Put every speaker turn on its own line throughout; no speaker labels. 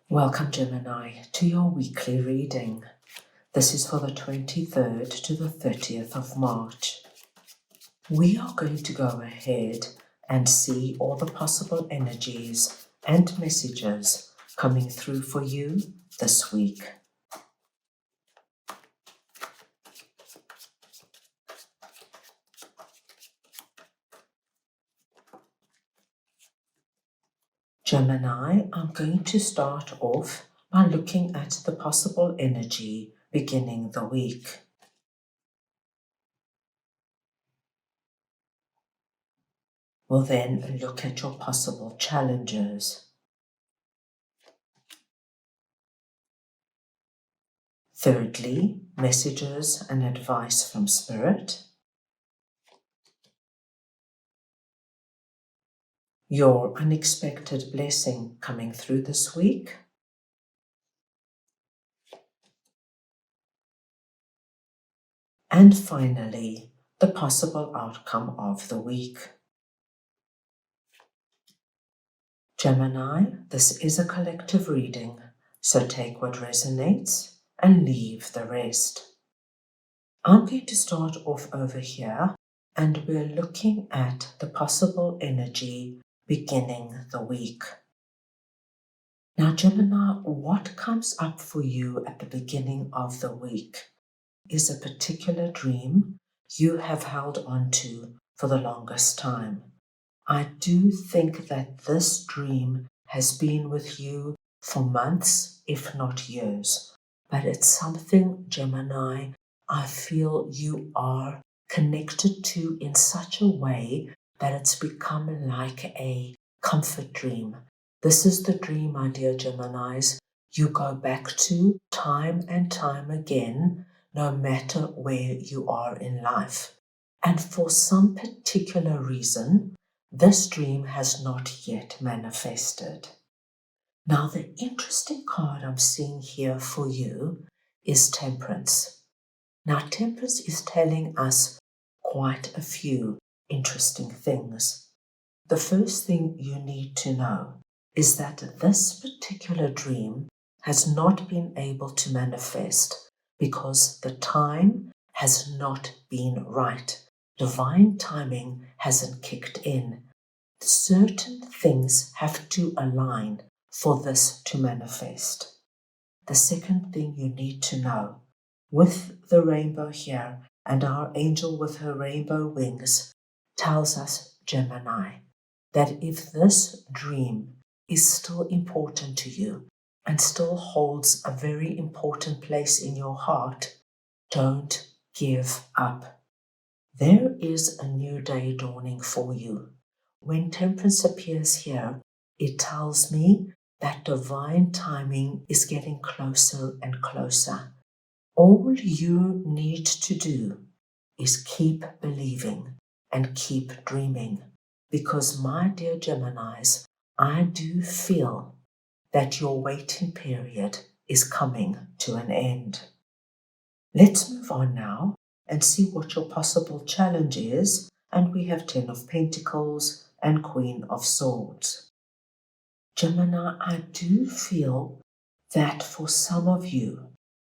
Welcome, Gemini, to your weekly reading. This is for the 23rd to the 30th of March. We are going to go ahead and see all the possible energies and messages coming through for you this week. Gemini, I'm going to start off by looking at the possible energy beginning the week. We'll then look at your possible challenges. Thirdly, messages and advice from Spirit. Your unexpected blessing coming through this week. And finally, the possible outcome of the week. Gemini, this is a collective reading, so take what resonates and leave the rest. I'm going to start off over here, and we're looking at the possible energy beginning the week. Now, Gemini, what comes up for you at the beginning of the week is a particular dream you have held on to for the longest time. I do think that this dream has been with you for months, if not years, but it's something, Gemini, I feel you are connected to in such a way that it's become like a comfort dream. This is the dream, my dear Geminis, you go back to time and time again, no matter where you are in life. And for some particular reason, this dream has not yet manifested. Now, the interesting card I'm seeing here for you is Temperance. Now, Temperance is telling us quite a few interesting things. The first thing you need to know is that this particular dream has not been able to manifest because the time has not been right. Divine timing hasn't kicked in. Certain things have to align for this to manifest. The second thing you need to know, with the rainbow here and our angel with her rainbow wings, tells us, Gemini, that if this dream is still important to you and still holds a very important place in your heart, don't give up. There is a new day dawning for you. When Temperance appears here, it tells me that divine timing is getting closer and closer. All you need to do is keep believing and keep dreaming, because, my dear Geminis, I do feel that your waiting period is coming to an end. Let's move on now and see what your possible challenge is, and we have 10 of Pentacles and Queen of Swords. Gemini, I do feel that for some of you,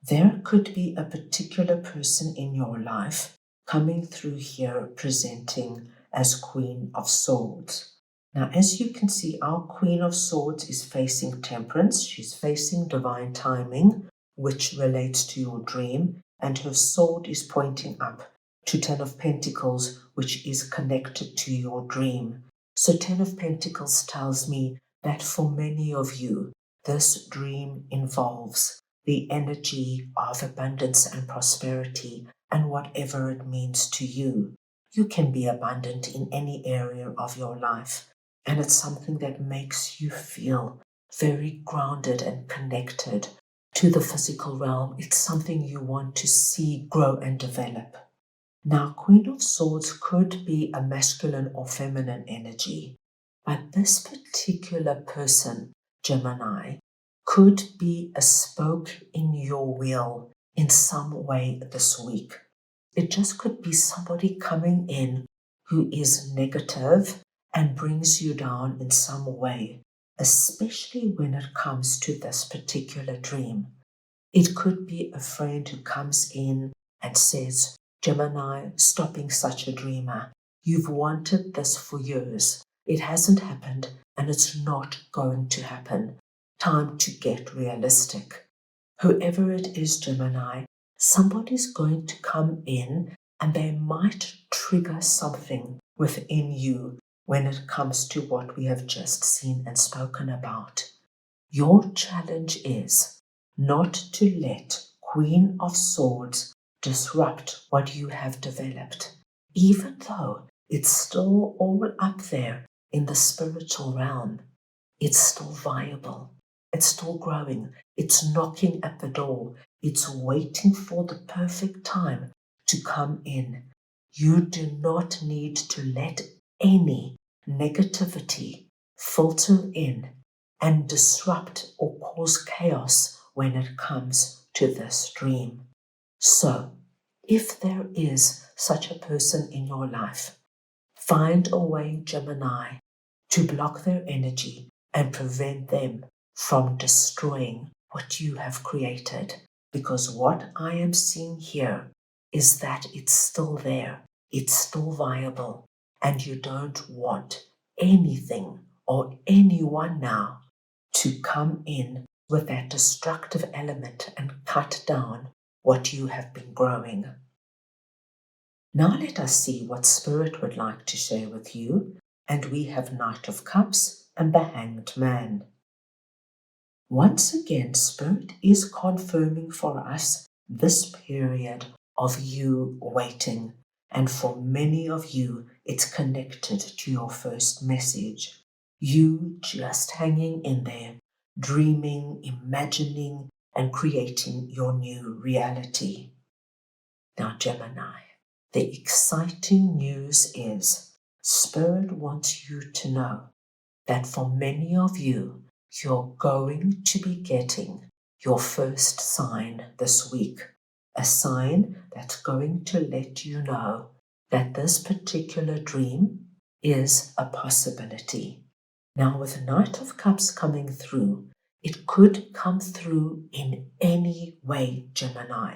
there could be a particular person in your life coming through here presenting as Queen of Swords. Now, as you can see, our Queen of Swords is facing Temperance. She's facing divine timing, which relates to your dream, and her sword is pointing up to 10 of Pentacles, which is connected to your dream. So 10 of Pentacles tells me that for many of you, this dream involves the energy of abundance and prosperity, and whatever it means to you. You can be abundant in any area of your life, and it's something that makes you feel very grounded and connected to the physical realm. It's something you want to see grow and develop. Now, Queen of Swords could be a masculine or feminine energy, but this particular person, Gemini, could be a spoke in your wheel in some way this week. It just could be somebody coming in who is negative and brings you down in some way. especially when it comes to this particular dream. It could be a friend who comes in and says, Gemini, stop being such a dreamer. You've wanted this for years. It hasn't happened and it's not going to happen. Time to get realistic. Whoever it is, Gemini, somebody's going to come in and they might trigger something within you when it comes to what we have just seen and spoken about. Your challenge is not to let Queen of Swords disrupt what you have developed, even though it's still all up there in the spiritual realm. It's still viable. It's still growing. It's knocking at the door. It's waiting for the perfect time to come in. You do not need to let any negativity filter in and disrupt or cause chaos when it comes to this dream. So, if there is such a person in your life, find a way, Gemini, to block their energy and prevent them from destroying what you have created. Because what I am seeing here is that it's still there, it's still viable, and you don't want anything or anyone now to come in with that destructive element and cut down what you have been growing. Now let us see what Spirit would like to share with you, and we have Knight of Cups and the Hanged Man. Once again, Spirit is confirming for us this period of you waiting, and for many of you, it's connected to your first message. You just hanging in there, dreaming, imagining, and creating your new reality. Now, Gemini, the exciting news is Spirit wants you to know that for many of you, you're going to be getting your first sign this week, a sign that's going to let you know that this particular dream is a possibility. Now, with Knight of Cups coming through, it could come through in any way, Gemini.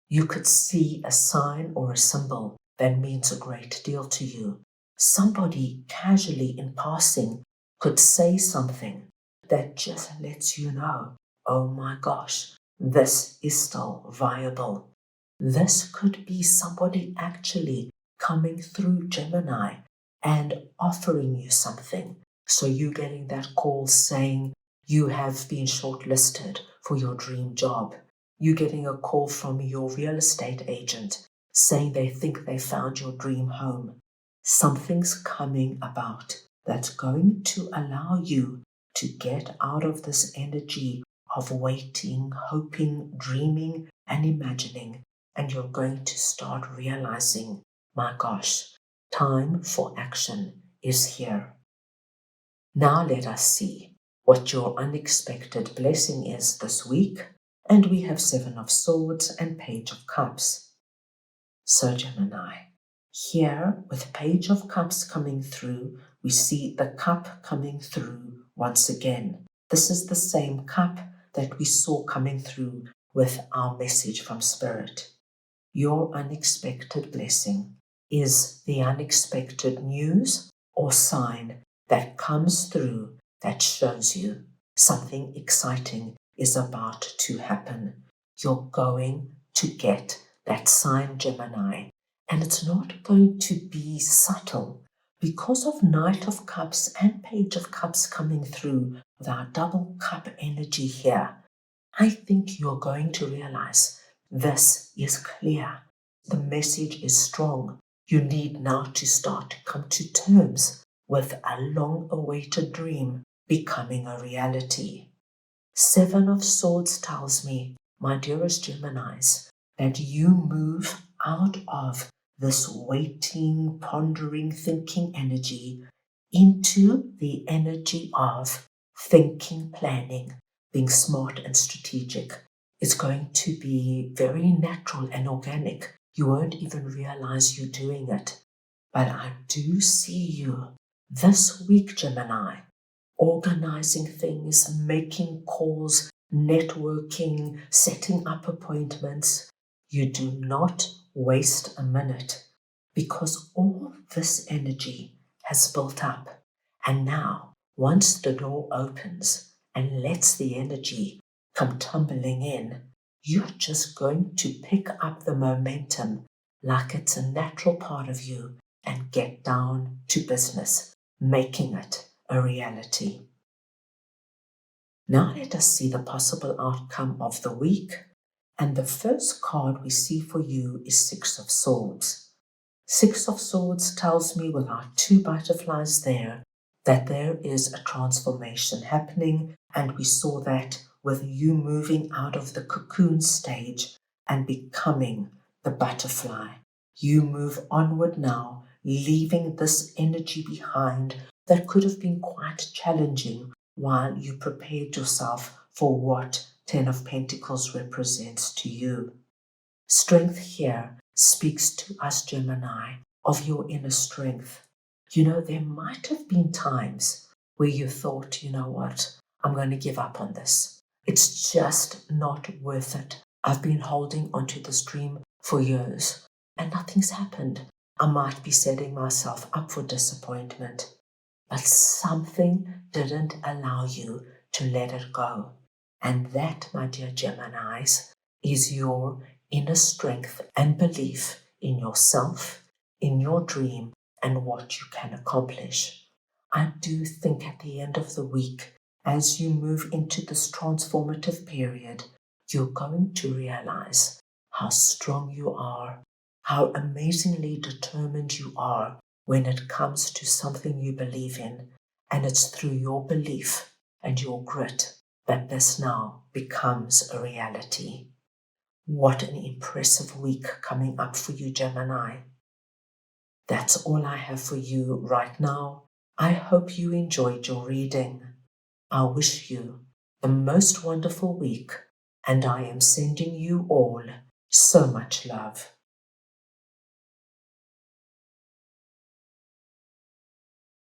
You could see a sign or a symbol that means a great deal to you. Somebody casually in passing could say something that just lets you know, oh my gosh, this is still viable. This could be somebody actually coming through, Gemini, and offering you something. So you getting that call saying you have been shortlisted for your dream job. You getting a call from your real estate agent saying they think they found your dream home. Something's coming about that's going to allow you to get out of this energy of waiting, hoping, dreaming, and imagining. And you're going to start realizing, my gosh, time for action is here. Now let us see what your unexpected blessing is this week. And we have 7 of Swords and Page of Cups. So Gemini, here with Page of Cups coming through, we see the cup coming through once again. This is the same cup that we saw coming through with our message from Spirit. Your unexpected blessing is the unexpected news or sign that comes through that shows you something exciting is about to happen. You're going to get that sign, Gemini, and it's not going to be subtle. Because of Knight of Cups and Page of Cups coming through with our double cup energy here, I think you're going to realize this is clear. The message is strong. You need now to start to come to terms with a long-awaited dream becoming a reality. 7 of Swords tells me, my dearest Geminis, that you move out of this waiting, pondering, thinking energy into the energy of thinking, planning, being smart and strategic. It's going to be very natural and organic. You won't even realize you're doing it. But I do see you this week, Gemini, organizing things, making calls, networking, setting up appointments. You do not waste a minute because all this energy has built up. And now, once the door opens and lets the energy come tumbling in, you're just going to pick up the momentum like it's a natural part of you and get down to business, making it a reality. Now let us see the possible outcome of the week. And the first card we see for you is Six of Swords. Six of Swords tells me with our two butterflies there that there is a transformation happening, and we saw that with you moving out of the cocoon stage and becoming the butterfly. You move onward now, leaving this energy behind that could have been quite challenging while you prepared yourself for what Ten of Pentacles represents to you. Strength here speaks to us, Gemini, of your inner strength. You know, there might have been times where you thought, you know what, I'm going to give up on this. It's just not worth it. I've been holding onto this dream for years and nothing's happened. I might be setting myself up for disappointment, but something didn't allow you to let it go. And that, my dear Geminis, is your inner strength and belief in yourself, in your dream, and what you can accomplish. I do think at the end of the week, as you move into this transformative period, you're going to realize how strong you are, how amazingly determined you are when it comes to something you believe in. And it's through your belief and your grit that this now becomes a reality. What an impressive week coming up for you, Gemini. That's all I have for you right now. I hope you enjoyed your reading. I wish you the most wonderful week, and I am sending you all so much love.